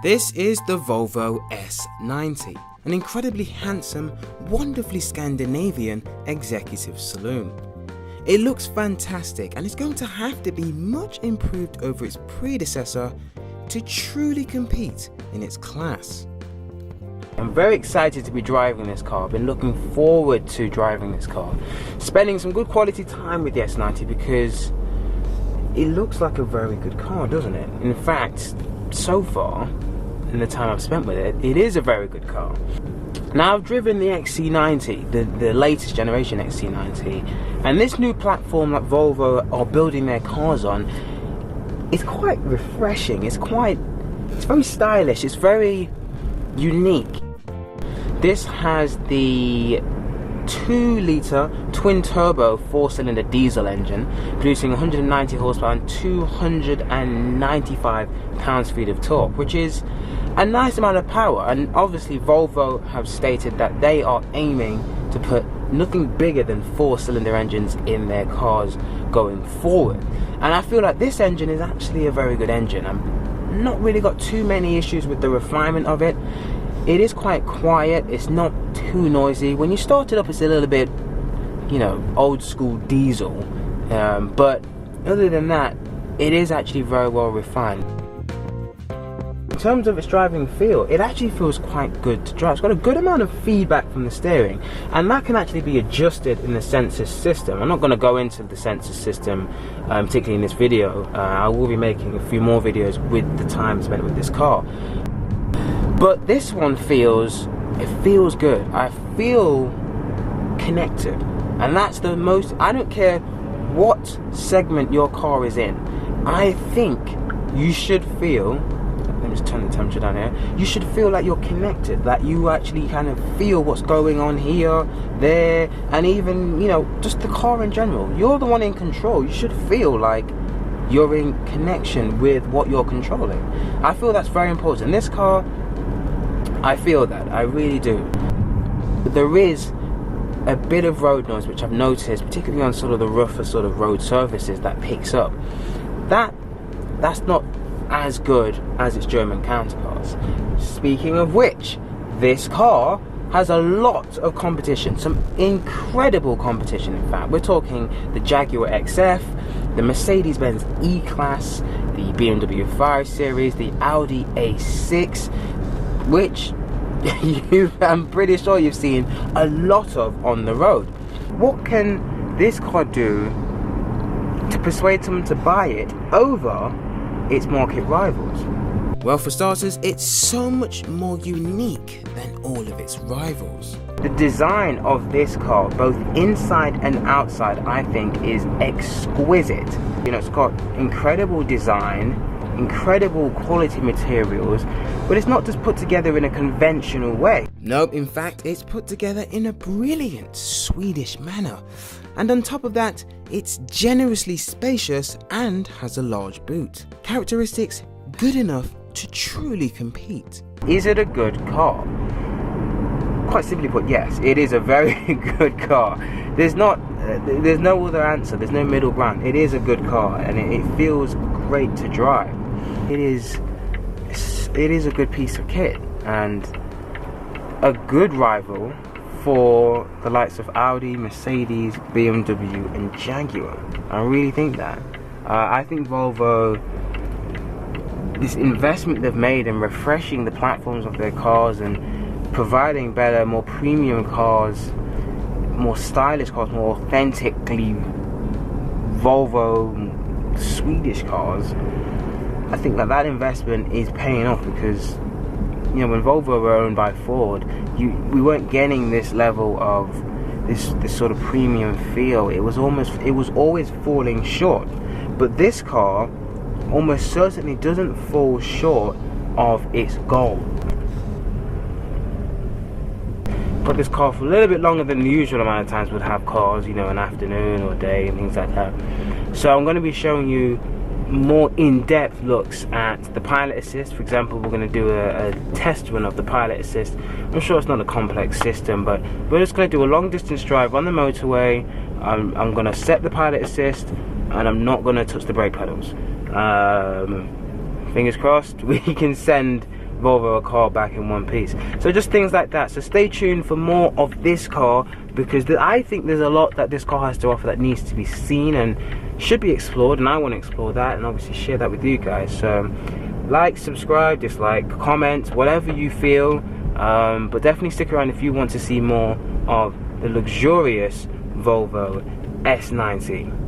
This is the Volvo S90, an incredibly handsome, wonderfully Scandinavian executive saloon. It looks fantastic and it's going to have to be much improved over its predecessor to truly compete in its class. I'm very excited to be driving this car. I've been looking forward to driving this car. Spending some good quality time with the S90 because it looks like a very good car, doesn't it? In fact, so far, in the time I've spent with it, it is a very good car. Now I've driven the XC90, the latest generation XC90, and this new platform that Volvo are building their cars on, it's quite refreshing, it's very stylish, it's very unique. This has the 2-litre twin-turbo 4-cylinder diesel engine producing 190 horsepower and 295 pounds-feet of torque, which is a nice amount of power. And obviously Volvo have stated that they are aiming to put nothing bigger than 4-cylinder engines in their cars going forward. And I feel like this engine is actually a very good engine. I've not really got too many issues with the refinement of it. It is quite quiet, it's not too noisy. When you start it up, it's a little bit, you know, old school diesel. But other than that, it is actually very well refined. In terms of its driving feel, it actually feels quite good to drive. It's got a good amount of feedback from the steering, and that can actually be adjusted in the sensor system. I'm not going to go into the sensor system, particularly in this video. I will be making a few more videos with the time spent with this car. But this one feels good. I feel connected, and that's the most. I don't care what segment your car is in. I think you should feel. Let me just turn the temperature down here. You should feel like you're connected, that you actually kind of feel what's going on here, there, and even, you know, just the car in general. You're the one in control. You should feel like you're in connection with what you're controlling. I feel that's very important. In this car, I feel that, I really do. There is a bit of road noise which I've noticed, particularly on sort of the rougher sort of road surfaces, that picks up. That's not as good as its German counterparts. Speaking of which, this car has a lot of competition, some incredible competition in fact. We're talking the Jaguar XF, the Mercedes-Benz E-Class, the BMW 5 Series, the Audi A6, which I'm pretty sure you've seen a lot of on the road. What can this car do to persuade someone to buy it over its market rivals? Well, for starters, it's so much more unique than all of its rivals. The design of this car, both inside and outside, I think is exquisite. You know, it's got incredible design, incredible quality materials, but it's not just put together in a conventional way. Nope, in fact, it's put together in a brilliant Swedish manner. And on top of that, it's generously spacious and has a large boot. Characteristics good enough to truly compete. Is it a good car? Quite simply put, yes, it is a very good car. There's no other answer, there's no middle ground. It is a good car and it feels great to drive. It is a good piece of kit and a good rival for the likes of Audi, Mercedes, BMW and Jaguar. I really think that. I think Volvo, this investment they've made in refreshing the platforms of their cars and providing better, more premium cars, more stylish cars, more authentically Volvo Swedish cars, I think that investment is paying off because, you know, when Volvo were owned by Ford, we weren't getting this level of this sort of premium feel. It was always falling short. But this car almost certainly doesn't fall short of its goal. Put this car for a little bit longer than the usual amount of times would have cars, you know, an afternoon or day and things like that. So I'm going to be showing you more in-depth looks at the pilot assist. For example, we're going to do a test run of the pilot assist. I'm sure it's not a complex system, but we're just going to do a long distance drive on the motorway. I'm going to set the pilot assist and I'm not going to touch the brake pedals fingers crossed, we can send Volvo a car back in one piece. So just things like that. So stay tuned for more of this car, because I think there's a lot that this car has to offer that needs to be seen and should be explored, and I want to explore that and obviously share that with you guys. So like, subscribe, dislike, comment, whatever you feel, but definitely stick around if you want to see more of the luxurious Volvo S90.